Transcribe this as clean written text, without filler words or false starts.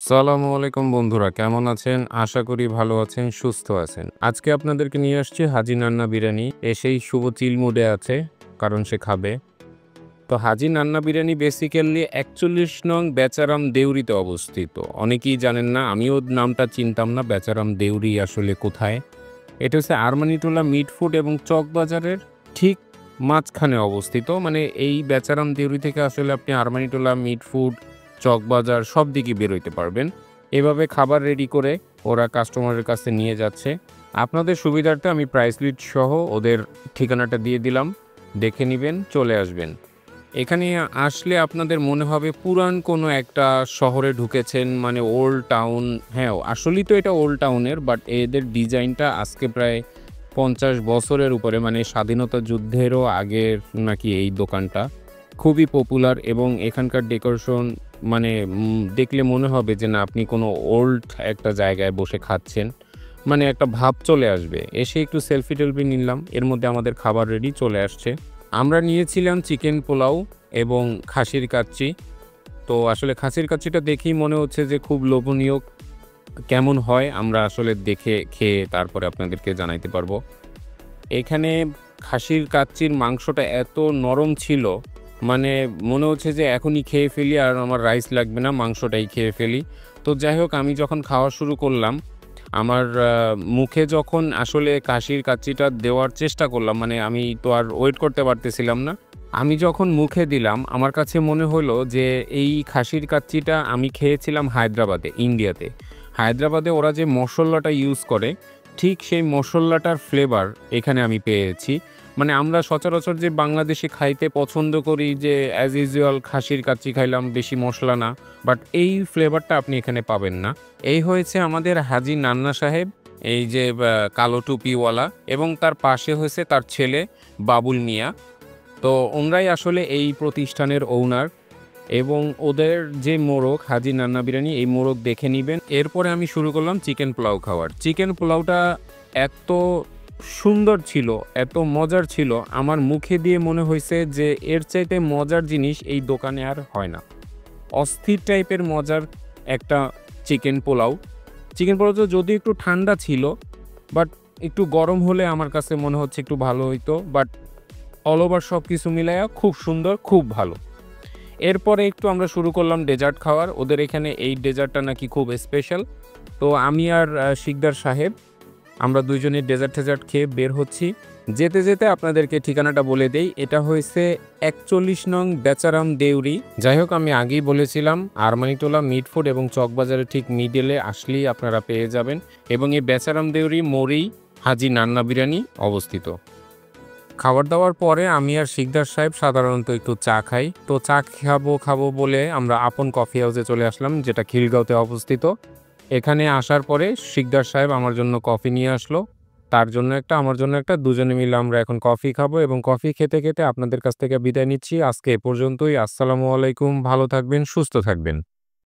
সালামু আলাইকুম বন্ধুরা, কেমন আছেন? আশা করি ভালো আছেন, সুস্থ আছেন। আজকে আপনাদেরকে নিয়ে আসছি হাজি নান্না বিরিয়ানি। এসেই শুভ চিল মুডে আছে, কারণ সে খাবে। তো হাজি নান্না বিরিয়ানি বেসিক্যালি ৪১ নং বেচারাম দেউরিতে অবস্থিত। অনেকেই জানেন না, আমিও নামটা চিনতাম না বেচারাম দেউরি আসলে কোথায়। এটা হচ্ছে আরমানিটোলা মিট ফুড এবং চকবাজারের ঠিক মাঝখানে অবস্থিত। মানে এই বেচারাম দেউরি থেকে আসলে আপনি আরমানিটোলা মিট ফুড, চকবাজার সব দিকে বেরোইতে পারবেন। এভাবে খাবার রেডি করে ওরা কাস্টমারের কাছে নিয়ে যাচ্ছে। আপনাদের সুবিধার্থে আমি প্রাইস লিস্ট সহ ওদের ঠিকানাটা দিয়ে দিলাম। দেখে নিবেন, চলে আসবেন। এখানে আসলে আপনাদের মনে হবে পুরান কোনো একটা শহরে ঢুকেছেন, মানে ওল্ড টাউন। হ্যাঁ, আসলেই তো এটা ওল্ড টাউনের, বাট এদের ডিজাইনটা আজকে প্রায় ৫০ বছরের উপরে, মানে স্বাধীনতা যুদ্ধেরও আগের নাকি এই দোকানটা। খুবই পপুলার এবং এখানকার ডেকোরেশন মানে দেখলে মনে হবে যে না, আপনি কোনো ওল্ড একটা জায়গায় বসে খাচ্ছেন। মানে একটা ভাব চলে আসবে। এসে একটু সেলফি-টেলফি নিলাম। এর মধ্যে আমাদের খাবার রেডি চলে আসছে। আমরা নিয়েছিলাম চিকেন পোলাও এবং খাসির কাচ্চি। তো আসলে খাসির কাচ্চিটা দেখেই মনে হচ্ছে যে খুব লোভনীয়। কেমন হয় আমরা আসলে দেখে খেয়ে তারপরে আপনাদেরকে জানাইতে পারবো। এখানে খাসির কাচ্চির মাংসটা এত নরম ছিল, মানে মনে হচ্ছে যে এখনই খেয়ে ফেলি, আর আমার রাইস লাগবে না, মাংসটাই খেয়ে ফেলি। তো যাই হোক, আমি যখন খাওয়া শুরু করলাম, আমার মুখে যখন আসলে খাসির কাচ্চিটা দেওয়ার চেষ্টা করলাম, মানে আমি তো আর ওয়েট করতে পারতেছিলাম না। আমি যখন মুখে দিলাম, আমার কাছে মনে হলো যে এই খাসির কাচ্চিটা আমি খেয়েছিলাম হায়দ্রাবাদে, ইন্ডিয়াতে। হায়দ্রাবাদে ওরা যে মশলাটা ইউজ করে, ঠিক সেই মশলাটার ফ্লেভার এখানে আমি পেয়েছি। মানে আমরা সচরাচর যে বাংলাদেশে খাইতে পছন্দ করি যে অ্যাজ ইউজুয়াল খাসির কাচ্চি খাইলাম, বেশি মশলা না, বাট এই ফ্লেভারটা আপনি এখানে পাবেন না। এই হয়েছে আমাদের হাজি নান্না সাহেব, এই যে কালো টুপিওয়ালা, এবং তার পাশে হয়েছে তার ছেলে বাবুল মিয়া। তো ওনরাই আসলে এই প্রতিষ্ঠানের ওনার, এবং ওদের যে মোরগ হাজি নান্না বিরিয়ানি, এই মোরগ দেখে নিবেন। এরপরে আমি শুরু করলাম চিকেন পোলাও খাওয়ার। চিকেন পোলাওটা এত সুন্দর ছিল, এত মজার ছিল, আমার মুখে দিয়ে মনে হয়েছে যে এর চাইতে মজার জিনিস এই দোকানে আর হয় না। অস্থির টাইপের মজার একটা চিকেন পোলাও। চিকেন পোলাওটা যদিও একটু ঠান্ডা ছিল, বাট একটু গরম হলে আমার কাছে মনে হচ্ছে একটু ভালো হইতো। বাট অল ওভার সব কিছু মিলাইয়া খুব সুন্দর, খুব ভালো। এরপরে একটু আমরা শুরু করলাম ডেজার্ট খাওয়ার। ওদের এখানে এই ডেজার্টটা নাকি খুব স্পেশাল। তো আমি আর শিকদার সাহেব, আমরা দুইজনে ডেজার্ট খেয়ে বের হচ্ছি। যেতে যেতে আপনাদেরকে ঠিকানাটা বলে দেই। এটা হয়েছে ৪১ নং বেচারাম দেউরি। যাই হোক, আমি আগেই বলেছিলাম আরমানিটোলা মিট ফুড এবং চকবাজারের ঠিক মিডলে আসলেই আপনারা পেয়ে যাবেন, এবং এই বেচারাম দেউরি মোড়েই হাজি নান্না বিরিয়ানি অবস্থিত। খাবার দাওয়ার পরে আমি আর শিকদার সাহেব সাধারণত একটু চা খাই। তো চা খাবো বলে আমরা আপন কফি হাউসে চলে আসলাম, যেটা খিলগাঁওতে অবস্থিত। এখানে আসার পরে শিকদার সাহেব আমার জন্য কফি নিয়ে আসলো। তার জন্য একটা, আমার জন্য একটা, দুজনে মিলে আমরা এখন কফি খাবো, এবং কফি খেতে খেতে আপনাদের কাছ থেকে বিদায় নিচ্ছি। আজকে এ পর্যন্তই। আসসালামু আলাইকুম। ভালো থাকবেন, সুস্থ থাকবেন।